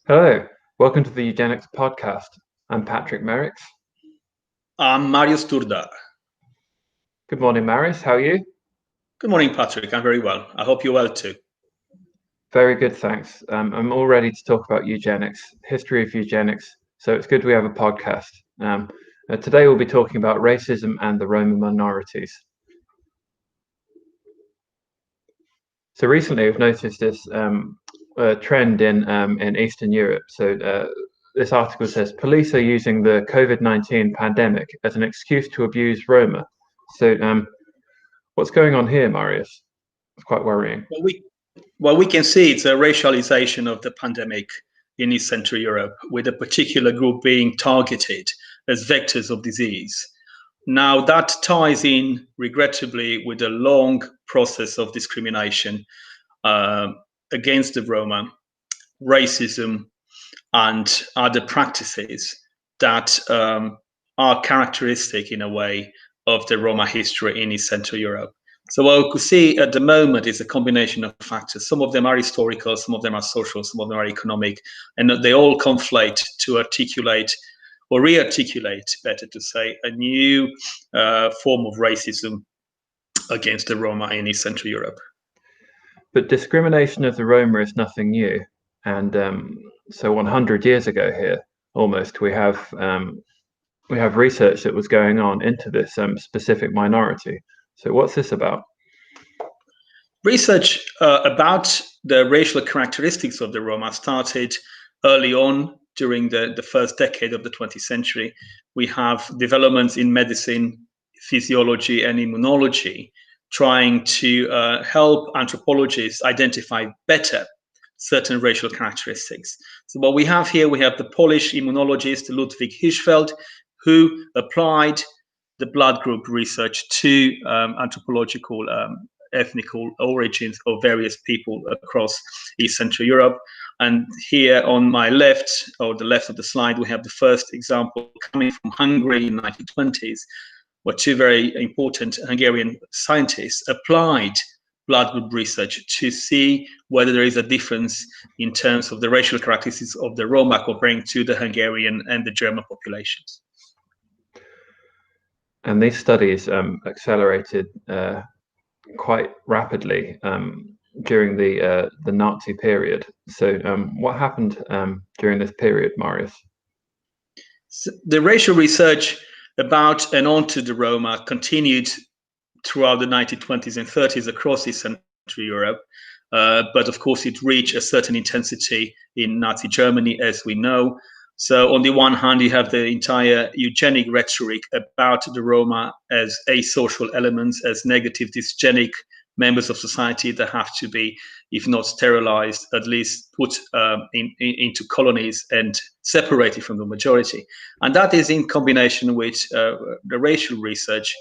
Hello, welcome to the Eugenics podcast. I'm Patrick Merricks. I'm Marius Turda. Good morning, Marius. How are you? Good morning, Patrick. I'm very well. I hope you're well too. Very good, thanks. I'm all ready to talk about eugenics, history of eugenics. So it's good we have a podcast. Today we'll be talking about racism and the Roma minorities. So recently I've noticed this trend in Eastern Europe. So this article says police are using the COVID-19 pandemic as an excuse to abuse Roma. So what's going on here, Marius? It's quite worrying. Well, we can see it's a racialization of the pandemic in East Central Europe, with a particular group being targeted as vectors of disease. Now, that ties in, regrettably, with a long process of discrimination against the Roma, racism, and other practices that are characteristic, in a way, of the Roma history in East Central Europe. So what we could see at the moment is a combination of factors. Some of them are historical, some of them are social, some of them are economic, and they all conflate to articulate or re-articulate, better to say, a new form of racism against the Roma in East Central Europe. But discrimination of the Roma is nothing new. And so 100 years ago here, almost, we have research that was going on into this specific minority. So what's this about? Research about the racial characteristics of the Roma started early on during the first decade of the 20th century. We have developments in medicine, physiology, and immunology trying to help anthropologists identify better certain racial characteristics. So what we have here, we have the Polish immunologist Ludwig Hirschfeld, who applied the blood group research to anthropological ethnical origins of various people across East Central Europe. And here on my left, or the left of the slide, we have the first example coming from Hungary in the 1920s, where two very important Hungarian scientists applied blood group research to see whether there is a difference in terms of the racial characteristics of the Roma comparing to the Hungarian and the German populations. And these studies accelerated quite rapidly during the Nazi period. So what happened during this period, Marius? So the racial research about and onto the Roma continued throughout the 1920s and 30s across East Central Europe. But of course, it reached a certain intensity in Nazi Germany, as we know. So on the one hand, you have the entire eugenic rhetoric about the Roma as asocial elements, as negative, dysgenic members of society that have to be, if not sterilized, at least put into colonies and separated from the majority. And that is in combination with the racial research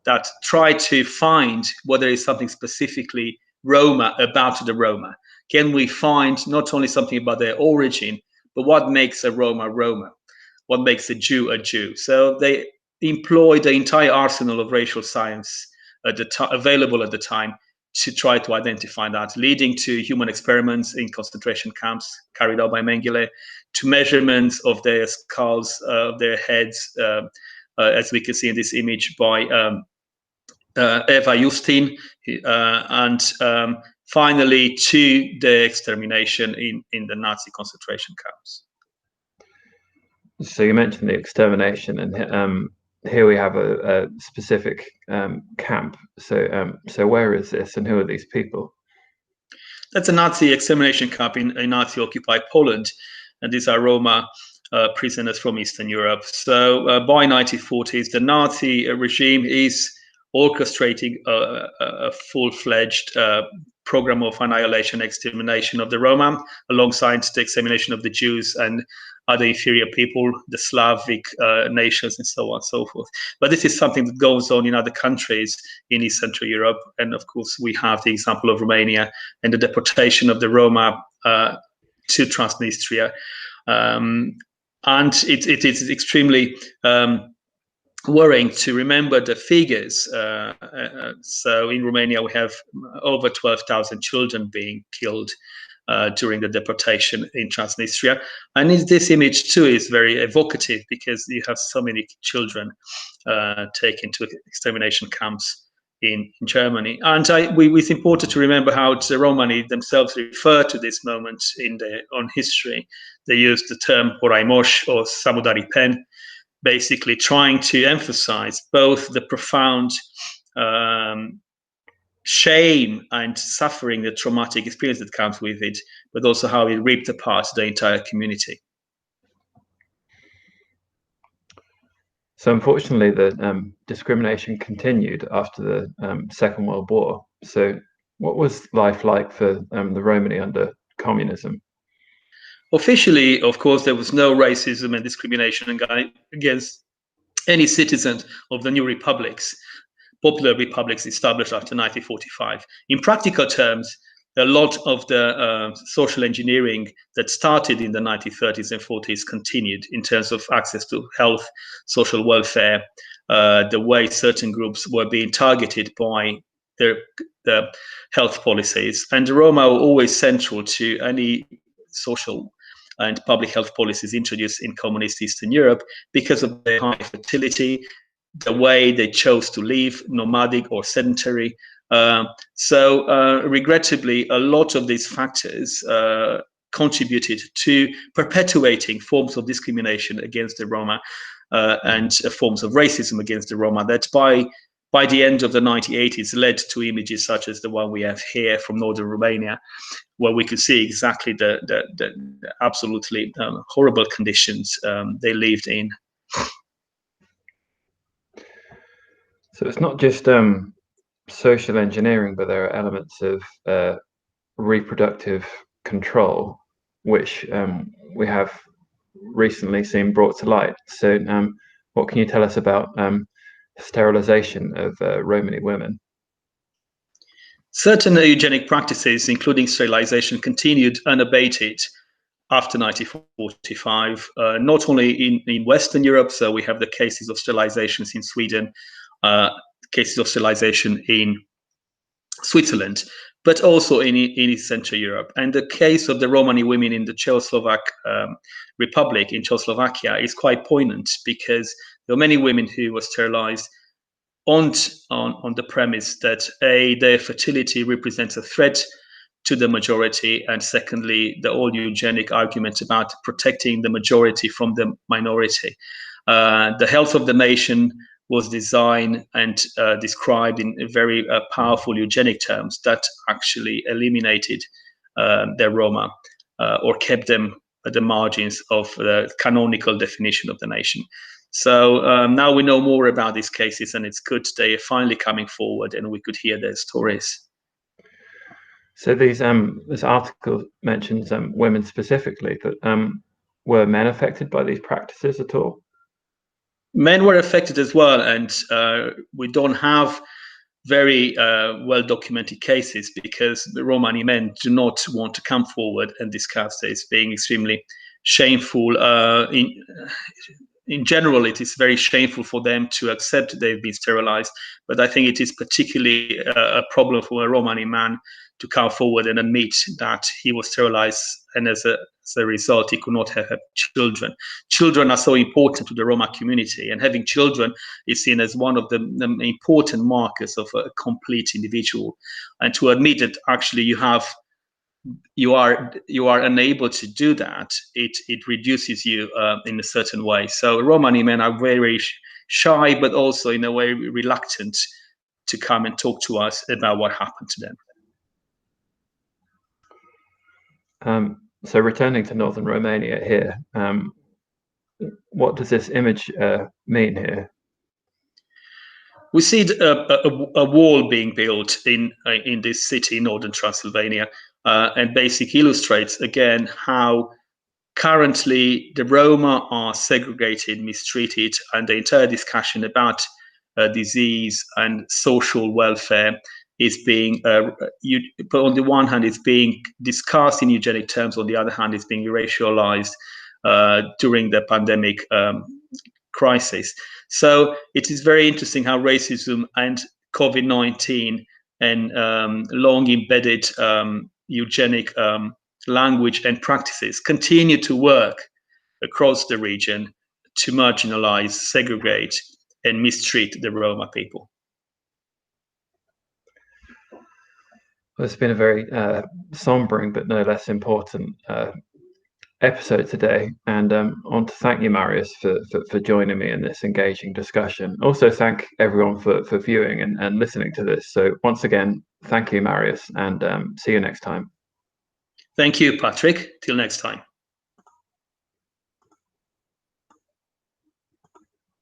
that try to find whether there is something specifically Roma about the Roma. Can we find not only something about their origin, but what makes a Roma Roma? What makes a Jew a Jew? So they employed the entire arsenal of racial science available at the time to try to identify that, leading to human experiments in concentration camps carried out by Mengele, to measurements of their skulls, their heads, as we can see in this image by Eva Justin, and finally to the extermination in the Nazi concentration camps. So you mentioned the extermination, and here we have a specific camp. So where is this, and who are these people? That's a Nazi extermination camp in Nazi-occupied Poland, and these are Roma prisoners from Eastern Europe. So by 1940s, the Nazi regime is orchestrating a full-fledged program of annihilation, extermination of the Roma, alongside the extermination of the Jews and other inferior people, the Slavic nations, and so on and so forth. But this is something that goes on in other countries in East Central Europe. And of course, we have the example of Romania and the deportation of the Roma to Transnistria. And it is extremely worrying to remember the figures. So in Romania, we have over 12,000 children being killed during the deportation in Transnistria. And this image too is very evocative because you have so many children taken to extermination camps in Germany. And it's important to remember how the Romani themselves refer to this moment in their own history. They use the term Oraimosh or Samudari Pen, basically trying to emphasize both the profound shame and suffering, the traumatic experience that comes with it, but also how it ripped apart the entire community. So unfortunately, the discrimination continued after the Second World War. So what was life like for the Romani under communism? Officially, of course, there was no racism and discrimination against any citizen of the new republics, popular republics established after 1945. In practical terms, a lot of the social engineering that started in the 1930s and 40s continued in terms of access to health, social welfare, the way certain groups were being targeted by the health policies. And the Roma were always central to any social and public health policies introduced in communist Eastern Europe because of their high fertility, the way they chose to live, nomadic or sedentary. Regrettably, a lot of these factors contributed to perpetuating forms of discrimination against the Roma and forms of racism against the Roma that by the end of the 1980s led to images such as the one we have here from northern Romania, where we could see exactly the absolutely horrible conditions they lived in. So it's not just social engineering, but there are elements of reproductive control, which we have recently seen brought to light. So what can you tell us about sterilization of Romani women? Certain eugenic practices, including sterilization, continued unabated after 1945, not only in Western Europe, so we have the cases of sterilizations in Sweden, cases of sterilization in Switzerland, but also in East Central Europe. And the case of the Romani women in the Czechoslovak Republic in Czechoslovakia is quite poignant because there were many women who were sterilized on the premise that their fertility represents a threat to the majority, and secondly, the old eugenic argument about protecting the majority from the minority. The health of the nation was designed and described in very powerful eugenic terms that actually eliminated the Roma or kept them at the margins of the canonical definition of the nation. So now we know more about these cases, and it's good they are finally coming forward and we could hear their stories. So this article mentions women specifically, but were men affected by these practices at all? Men were affected as well, and we don't have very well documented cases because the Romani men do not want to come forward and discuss this, being extremely shameful. In general, it is very shameful for them to accept they've been sterilized, but I think it is particularly a problem for a Romani man to come forward and admit that he was sterilized, and as a result, he could not have children. Children are so important to the Roma community, and having children is seen as one of the important markers of a complete individual. And to admit that actually you are unable to do that, it reduces you in a certain way. So Romani men are very shy, but also in a way reluctant to come and talk to us about what happened to them. So returning to northern Romania here, what does this image mean here? We see a wall being built in this city, northern Transylvania, and basically illustrates again how currently the Roma are segregated, mistreated, and the entire discussion about disease and social welfare is being, on the one hand, it's being discussed in eugenic terms, on the other hand, it's being racialized during the pandemic crisis. So it is very interesting how racism and COVID-19 and long embedded eugenic language, and practices continue to work across the region to marginalize, segregate, and mistreat the Roma people. Well, it's been a very sombering but no less important episode today, and I want to thank you, Marius, for joining me in this engaging discussion. Also, thank everyone for viewing and listening to this. So once again, thank you, Marius, and see you next time. Thank you, Patrick. Till next time.